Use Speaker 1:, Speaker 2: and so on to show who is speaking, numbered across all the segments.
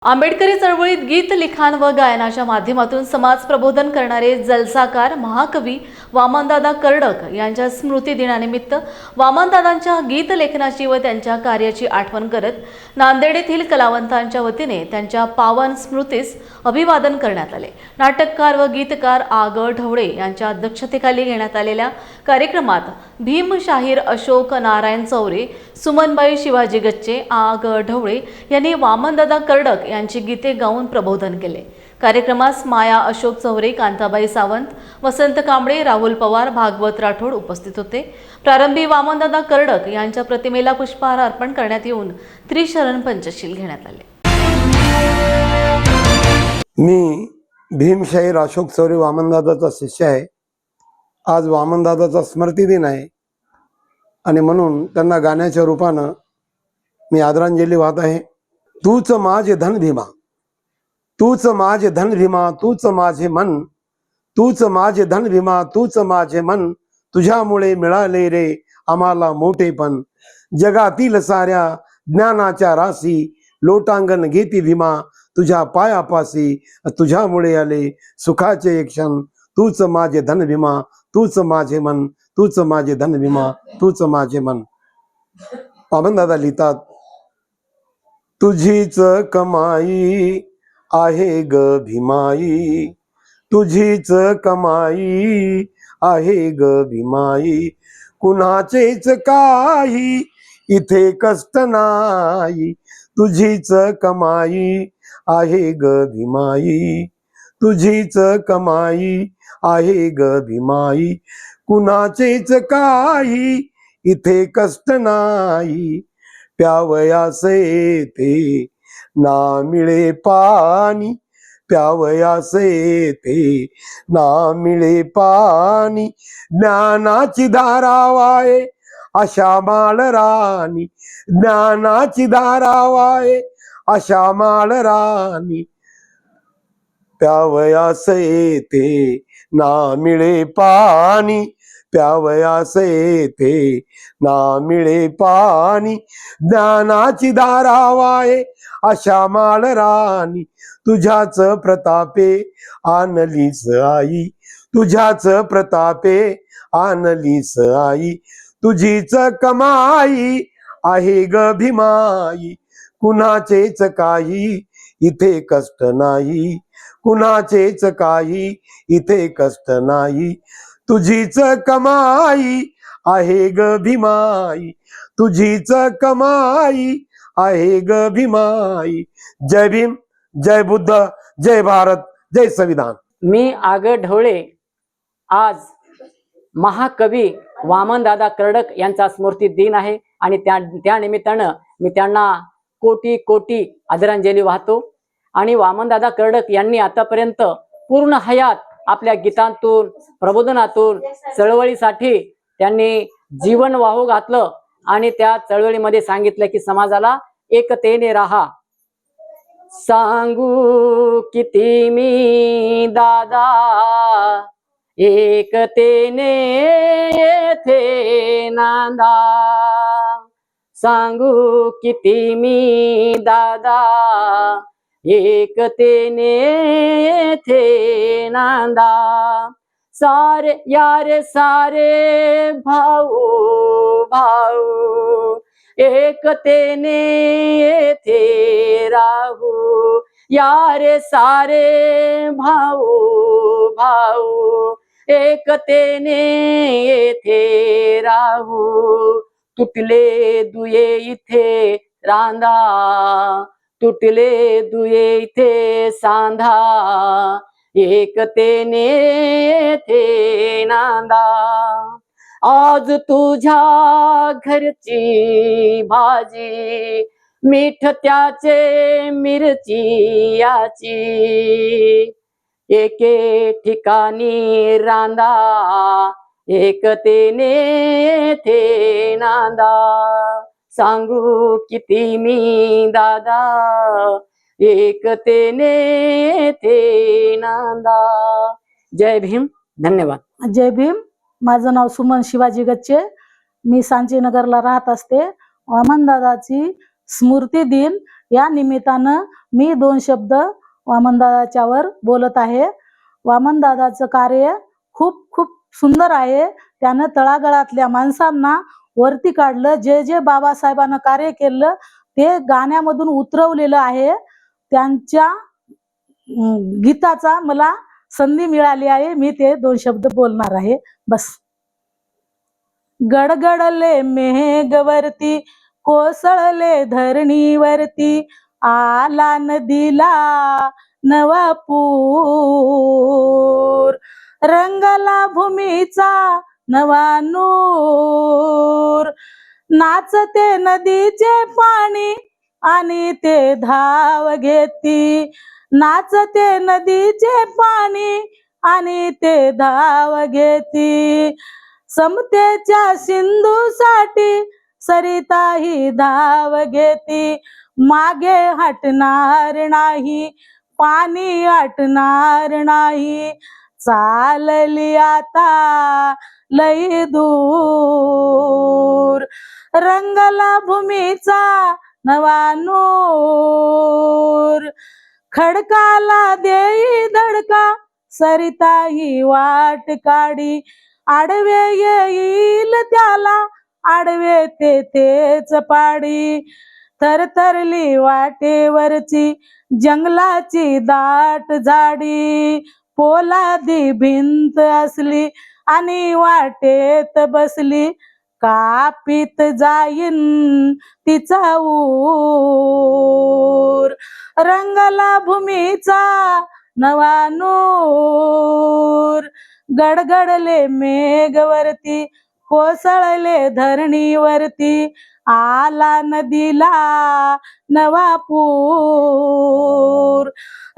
Speaker 1: आंबेडकरी चळवळीत गीत लिखाण व गायनाच्या माध्यमातून समाज प्रबोधन करणारे जलसाकार महाकवी वामनदादा कर्डक यांच्या स्मृती दिनानिमित्त वामनदादांच्या गीत लेखनाची व त्यांच्या कार्याची आठवण करत नांदेड येथील कलावंतांच्या वतीने त्यांच्या पावन स्मृतीस अभिवादन करण्यात आले। नाटककार व गीतकार आग ढवळे यांच्या अध्यक्षतेखाली घेण्यात आलेल्या कार्यक्रमात भीम शाहीर अशोक नारायण चौरे, सुमनबाई शिवाजी गच्चे, आग ढवळे यांनी वामनदादा कर्डक यांची गीते गाऊन प्रबोधन केले। कार्यक्रमास माया अशोक चौरे, कांताबाई सावंत, वसंत कांबळे, राहुल पवार, भागवत राठोड उपस्थित होते। प्रारंभी वामनदादा कर्डक यांच्या प्रतिमेला पुष्पहार अर्पण करण्यात येऊन त्रिशरण पंचशील घेण्यात आले।
Speaker 2: मी भीमशाहीर अशोक चौरे वामनदादाचा शिष्य आहे। आज वामनदादाचा स्मृती दिन आहे आणि म्हणून त्यांना गाण्याच्या रूपानं मी आदरांजली वाहत आहे। तूच माझे धन भीमा, तूच माझे धन भीमा, तूच माझे मन, तूच माझे धन भीमा, तूच माझे मन, तुझ्यामुळे मिळाले रे आम्हाला मोठेपण। जगातील साऱ्या ज्ञानाच्या राशी लोटांगण घेती भीमा, तुझ्या पायापासी तुझ्यामुळे आले सुखाचे एक क्षण। तूच माझे धन भीमा, तूच माझे मन, तूच माझे धन भीमा, तूच माझे मन। वामनदादा लिहितात, तुझीच कमाई आहे ग भीमाई, तुझीच कमाई आहे ग भीमाई, कुणाचेच काही इथे कष्ट नाही, तुझीच कमाई आहे ग भीमाई, तुझीच कमाई आहे ग भीमाई, कुणाचेच काही इथे कष्ट नाही। प्यावयासे ते ना मिळे पाणी, प्यावयासे ते ना मिळे पाणी, ज्ञानाची धारा वाहे अशा माळ राणी, ज्ञानाची धारा वाहे अशा माळ राणी। प्यावयासे ते ना मिळे पाणी, प्यावयासे ते ना मिळे पाणी, ज्ञानाची धारा वाहे अशा माळ राणी। तुझ्याच प्रतापे आणलीस आई, तुझ्याच प्रतापे आणलीस आई, तुझीच कमाई आहे ग भीमाई, कुणाचेच काही इथे कष्ट नाही, कुणाचेच काही इथे कष्ट नाही, तुझीच कमाई आहे ग भीमाई, तुझीच कमाई आहे ग भीमाई। जय भीम, जय बुद्ध, जय भारत, जय संविधान।
Speaker 3: मी आग ढवळे आज महाकवी वामनदादा कर्डक यांचा स्मृती दिन आहे आणि त्या निमित्तानं मी त्यांना कोटी कोटी आदरांजली वाहतो। आणि वामनदादा कर्डक यांनी आतापर्यंत पूर्ण हयात आपल्या गीतांतून, प्रबोधनातून, चळवळीसाठी त्यांनी जीवन वाहू घातलं आणि त्या चळवळीमध्ये सांगितलं की समाजाला एकतेने राहा। सांगू किती मी दादा एकतेने येथे नांदा, सांगू किती मी दादा एकतेने येथे नांदा। सारे यारे सारे भाऊ भाऊ एकतेने येथे राहू, यारे सारे भाऊ भाऊ एकतेने येथे राहू। तुटले दुये इथे रांधा, तुटले दुये इथे सांधा, एकतेने येथे नांदा। आज तुझ्या घरची भाजी मीठ त्याचे मिरची याची, एके ठिकाणी रांधा एकतेने येथे नांदा। सांगू किती मी दादा एकतेने येथे नांदा। जय भीम, धन्यवाद।
Speaker 4: जय भीम। माझं नाव सुमन शिवाजी गच्चे, मी सांचीनगरला राहत असते। वामनदादाची स्मृती दिन या निमित्तानं मी 2 शब्द वामनदादाच्यावर बोलत आहे. वामनदादाचं कार्य खूप खूप सुंदर आहे. त्यानं तळागाळातल्या माणसांना वरती काढलं. जे जे बाबासाहेबांना कार्य केलं ते गाण्यामधून उतरवलेलं आहे. त्यांच्या गीताचा मला संधी मिळाली आहे. मी ते 2 शब्द बोलणार आहे. बस. गडगडले मेघवरती, कोसळले धरणीवरती, आला नदीला नवा पूर, रंगला भूमीचा नवा नूर, नाचते नदीचे पाणी आणि ते धाव घेती, नाचते नदीचे पाणी आणि ते धाव घेती, समतेच्या सिंधूसाठी सरिता ही धाव घेती, मागे हटणार नाही, पाणी आटणार नाही, चालली आता लई दूर, रंगला भूमीचा नवा नूर, खडकाला देई धडका सरिता ही वाट काढी, आडवे येईल त्याला आडवे तेच पाडी, थरथरली वाटेवरची जंगलाची दाट झाडी, पोलादी भिंत असली आणि वाटेत बसली, कापीत जाईन तिचा ऊर, रंगला भूमीचा नवा नूर, गडगडले मेघवरती, कोसळले धरणीवरती, आला नदीला नवा पूर,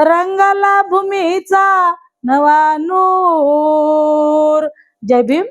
Speaker 4: रंगला भूमीचा नवा नूर. जय भीम.